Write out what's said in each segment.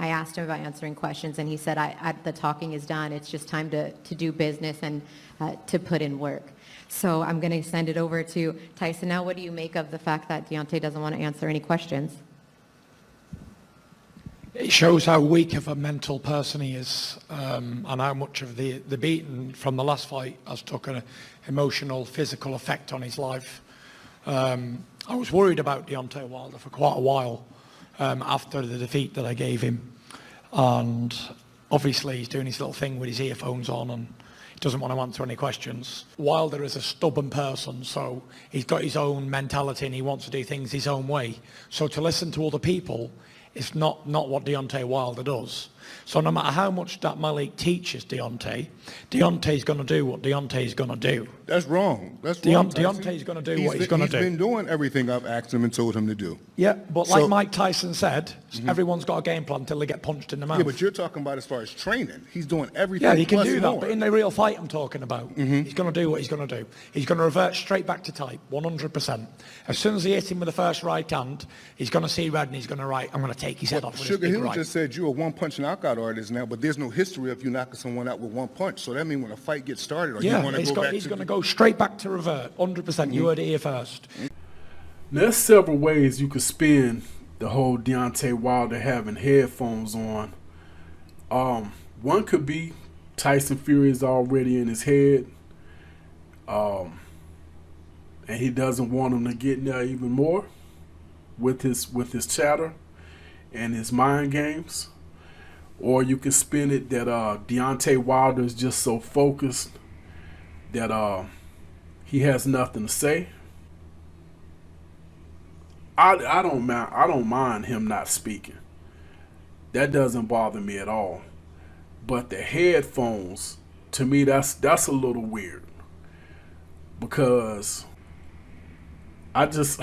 I asked him about answering questions, and he said, the talking is done. It's just time to do business and to put in work. So I'm going to send it over to Tyson. Now, what do you make of the fact that Deontay doesn't want to answer any questions? It shows how weak of a mental person he is, and how much of the beating from the last fight has took an emotional, physical effect on his life. I was worried about Deontay Wilder for quite a while after the defeat that I gave him. And obviously he's doing his little thing with his earphones on and he doesn't want to answer any questions. Wilder is a stubborn person, so he's got his own mentality and he wants to do things his own way. So to listen to other people is not what Deontay Wilder does. So no matter how much that Malik teaches Deontay's going to do what Deontay's going to do. That's wrong. That's wrong. Deontay's going to do what he's going to do. He's been doing everything I've asked him and told him to do. Yeah, but like Mike Tyson said, everyone's got a game plan until they get punched in the mouth. Yeah, but you're talking about as far as training. He's doing everything. Yeah, he can do that, more. but in the real fight I'm talking about, he's going to do what he's going to do. He's going to revert straight back to type, 100%. As soon as he hits him with the first right hand, he's going to see red and he's going to I'm going to take his head off with Sugar his big Hill right. just said you're a one-punch knockout artist now, but there's no history of you knocking someone out with one punch. So that means when a fight gets started, or you want to go back he's going to go straight back to revert, 100%. You heard it here first. Now, there's several ways you could spin the whole Deontay Wilder having headphones on. One could be Tyson Fury is already in his head, and he doesn't want him to get in there even more with his chatter and his mind games. Or you can spin it that Deontay Wilder is just so focused that he has nothing to say. I don't mind him not speaking. That doesn't bother me at all. But the headphones, to me, that's a little weird, because I just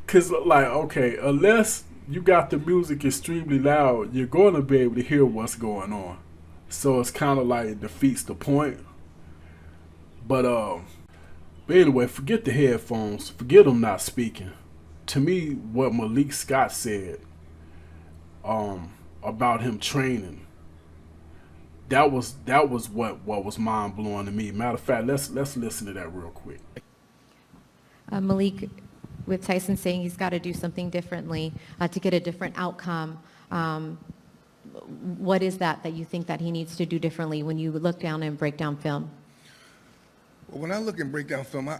because like, okay, unless you got the music extremely loud, you're going to be able to hear what's going on. So it's kind of like it defeats the point. But anyway, forget the headphones. Forget them not speaking. To me, what Malik Scott said about him training, that was what was mind blowing to me. Matter of fact, let's listen to that real quick. Malik, with Tyson saying he's got to do something differently to get a different outcome, what is that you think that he needs to do differently when you look down and break down film? Well, when I look and break down film, I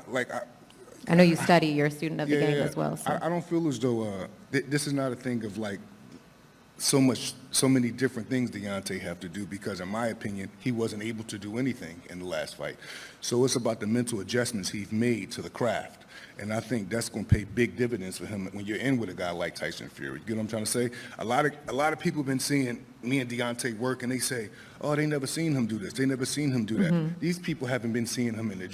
know you study. You're a student of the game as well. So. I don't feel as though this is not a thing of like so many different things Deontay have to do, because in my opinion, he wasn't able to do anything in the last fight. So it's about the mental adjustments he's made to the craft. And I think that's going to pay big dividends for him when you're in with a guy like Tyson Fury. You get what I'm trying to say? A lot of people have been seeing me and Deontay work, and they say, oh, they never seen him do this. They never seen him do that. These people haven't been seeing him in the...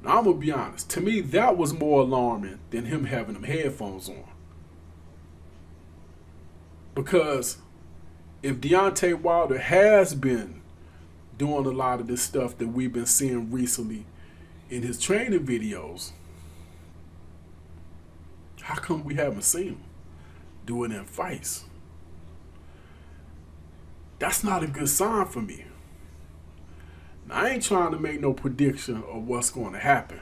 Now, I'm going to be honest. To me, that was more alarming than him having them headphones on. Because if Deontay Wilder has been doing a lot of this stuff that we've been seeing recently in his training videos, how come we haven't seen him do it in fights? That's not a good sign for me. Now, I ain't trying to make no prediction of what's going to happen,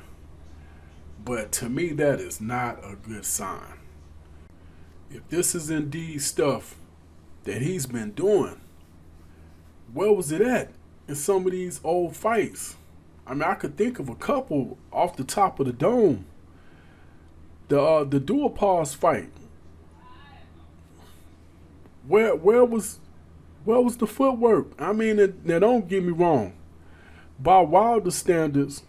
but to me, that is not a good sign. If this is indeed stuff that he's been doing, where was it at in some of these old fights? I mean, I could think of a couple off the top of the dome. The dual pause fight. Where was the footwork? I mean, now don't get me wrong. By Wilder standards,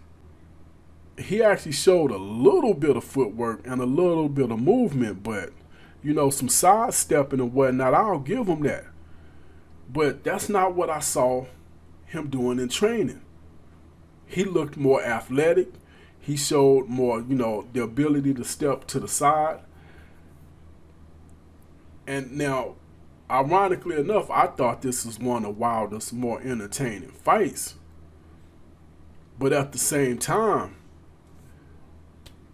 he actually showed a little bit of footwork and a little bit of movement, but some sidestepping and whatnot, I'll give him that. But that's not what I saw him doing in training. He looked more athletic. He showed more, the ability to step to the side. And now, ironically enough, I thought this was one of Wilder's more entertaining fights. But at the same time,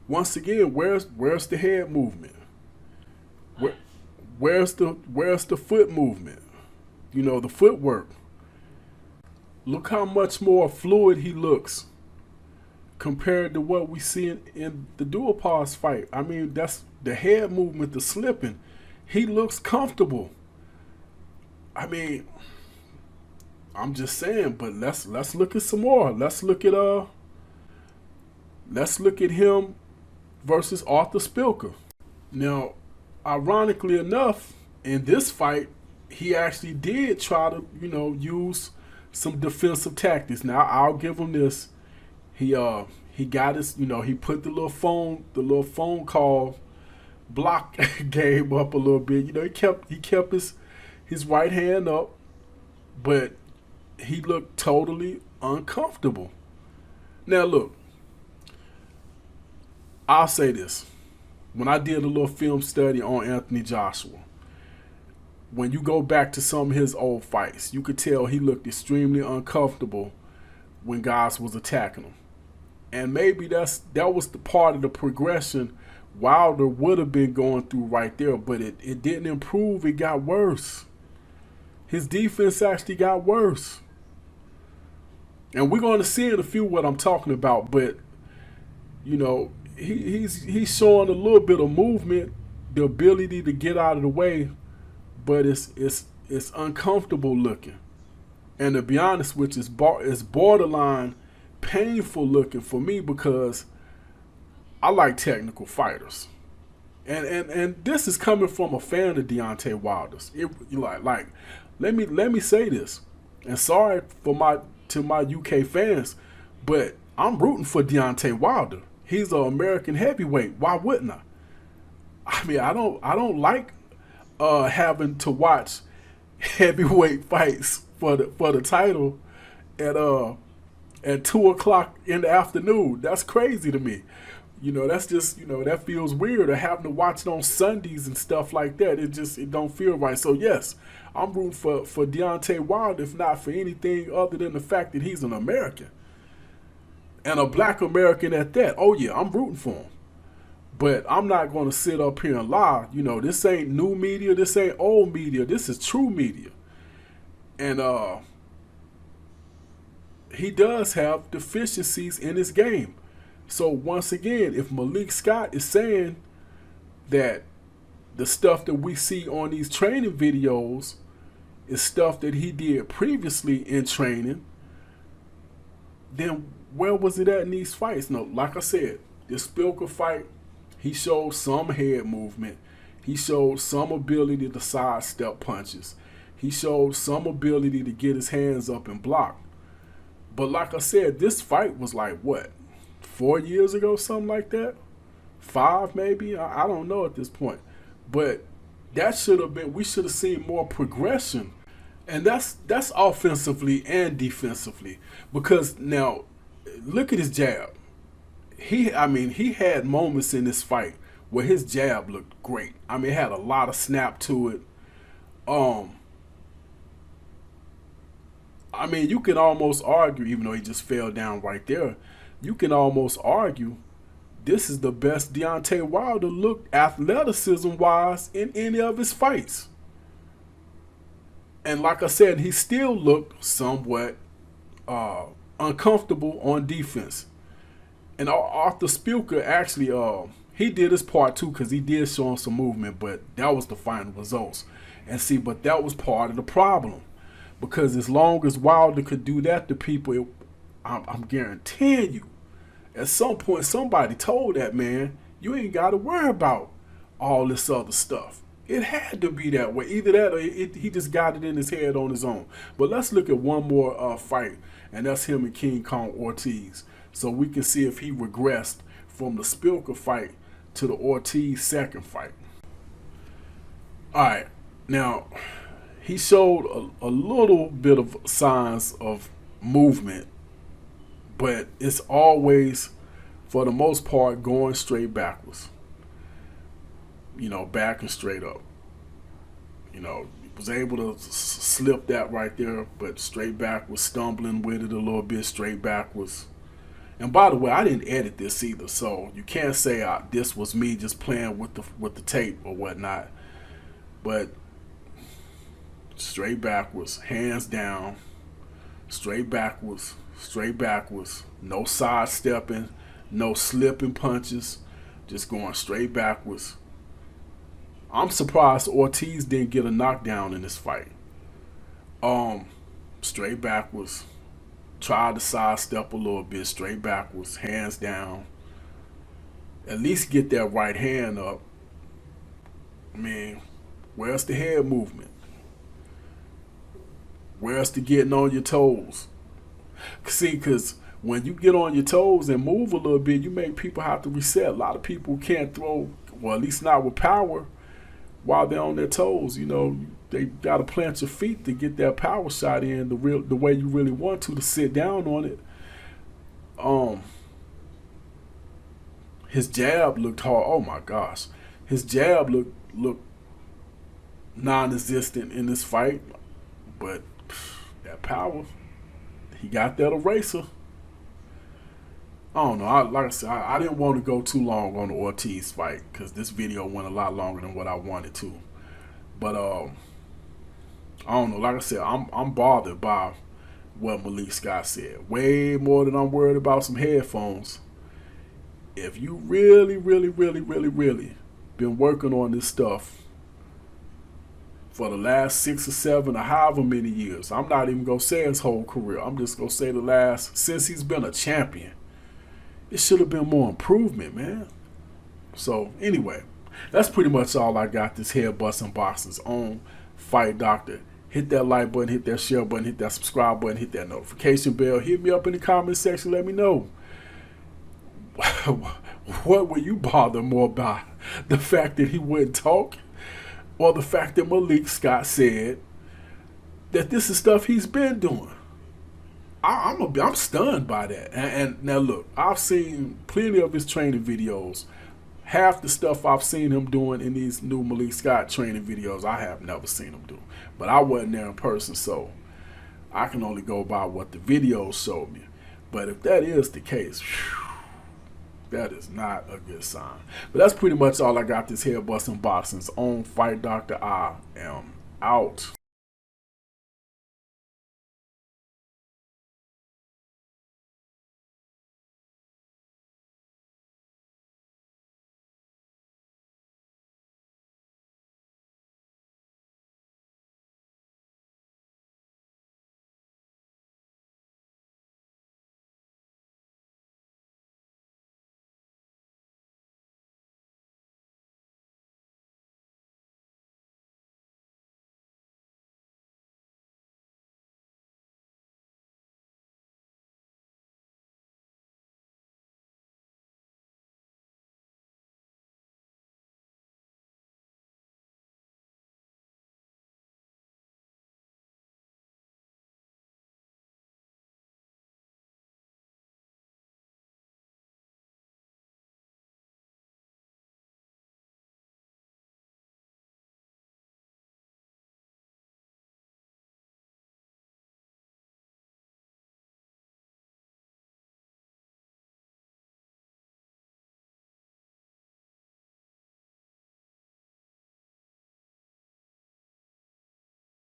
once again, where's the head movement? Where's the foot movement? You know, the footwork. Look how much more fluid he looks compared to what we see in the dual pause fight. I mean, that's the head movement, the slipping. He looks comfortable. I mean, I'm just saying, but let's look at some more. Let's look at him versus Arthur Spilker. Now, ironically enough, in this fight, he actually did try to, use some defensive tactics. Now, I'll give him this. He got his, he put the little phone call block game up a little bit. He kept his right hand up, but he looked totally uncomfortable. Now, look, I'll say this. When I did a little film study on Anthony Joshua, when you go back to some of his old fights, you could tell he looked extremely uncomfortable when guys was attacking him. And maybe that was the part of the progression Wilder would have been going through right there, but it didn't improve, it got worse. His defense actually got worse. And we're going to see in a few what I'm talking about, but, he's showing a little bit of movement, the ability to get out of the way, but it's uncomfortable looking. And to be honest with you, it's borderline painful looking for me because I like technical fighters. And this is coming from a fan of Deontay Wilder's. Let me say this. And sorry to my UK fans, but I'm rooting for Deontay Wilder. He's an American heavyweight. Why wouldn't I? I mean, I don't like having to watch heavyweight fights for the title at 2:00 in the afternoon. That's crazy to me. That's just, that feels weird, or having to watch it on Sundays and stuff like that. It don't feel right. So yes, I'm rooting for Deontay Wilder, if not for anything other than the fact that he's an American. And a black American at that. Oh yeah, I'm rooting for him. But I'm not going to sit up here and lie. This ain't new media. This ain't old media. This is true media. And he does have deficiencies in his game. So once again, if Malik Scott is saying that the stuff that we see on these training videos is stuff that he did previously in training, then where was it at in these fights? No, like I said, this Spilker fight, he showed some head movement. He showed some ability to sidestep punches. He showed some ability to get his hands up and block. But like I said, this fight was like, what, 4 years ago, something like that? 5 maybe? I don't know at this point. But that should have been, we should have seen more progression. And that's offensively and defensively. Because now, look at his jab. He had moments in this fight where his jab looked great. I mean, it had a lot of snap to it. You can almost argue, even though he just fell down right there, you can almost argue this is the best Deontay Wilder looked athleticism-wise in any of his fights. And like I said, he still looked somewhat uncomfortable on defense. And Arthur Spilker actually, he did his part too, because he did show him some movement, but that was the final results. And see, but that was part of the problem. Because as long as Wilder could do that to people, I'm guaranteeing you, at some point somebody told that man, you ain't got to worry about all this other stuff. It had to be that way. Either that or he just got it in his head on his own. But let's look at one more fight, and that's him and King Kong Ortiz. So we can see if he regressed from the Spilker fight to the Ortiz second fight. All right. Now, he showed a little bit of signs of movement, but it's always, for the most part, going straight backwards. Back and straight up. Was able to slip that right there, but straight backwards, stumbling with it a little bit, straight backwards. And by the way, I didn't edit this either, so you can't say this was me just playing with the tape or whatnot. But straight backwards, hands down, straight backwards, no sidestepping, no slipping punches, just going straight backwards. I'm surprised Ortiz didn't get a knockdown in this fight. Straight backwards, tried to sidestep a little bit, straight backwards, hands down. At least get that right hand up. I mean, where's the head movement? Where's the getting on your toes? See, because when you get on your toes and move a little bit, you make people have to reset. A lot of people can't throw, well, at least not with power, while they're on their toes. You know, they got to plant your feet to get that power shot in the way you really want to sit down on it. His jab looked hard. Oh my gosh. His jab looked non-existent in this fight. But that power, he got that eraser. I don't know. Like I said, I didn't want to go too long on the Ortiz fight because this video went a lot longer than what I wanted to. But I don't know. Like I said, I'm bothered by what Malik Scott said. Way more than I'm worried about some headphones. If you really been working on this stuff for the last 6 or 7 or however many years, I'm not even going to say his whole career. I'm just going to say the last, since he's been a champion, it should have been more improvement, man. So anyway, that's pretty much all I got this head busting boxes on Fight Doctor. Hit that like button, hit that share button, hit that subscribe button, hit that notification bell. Hit me up in the comment section. Let me know. What were you bothered more by? The fact that he wouldn't talk, or the fact that Malik Scott said that this is stuff he's been doing? I'm stunned by that. And now look, I've seen plenty of his training videos. Half the stuff I've seen him doing in these new Malik Scott training videos, I have never seen him do. But I wasn't there in person, so I can only go by what the videos showed me. But if that is the case, that is not a good sign. But that's pretty much all I got this head busting boxings on Fight Doctor. I am out.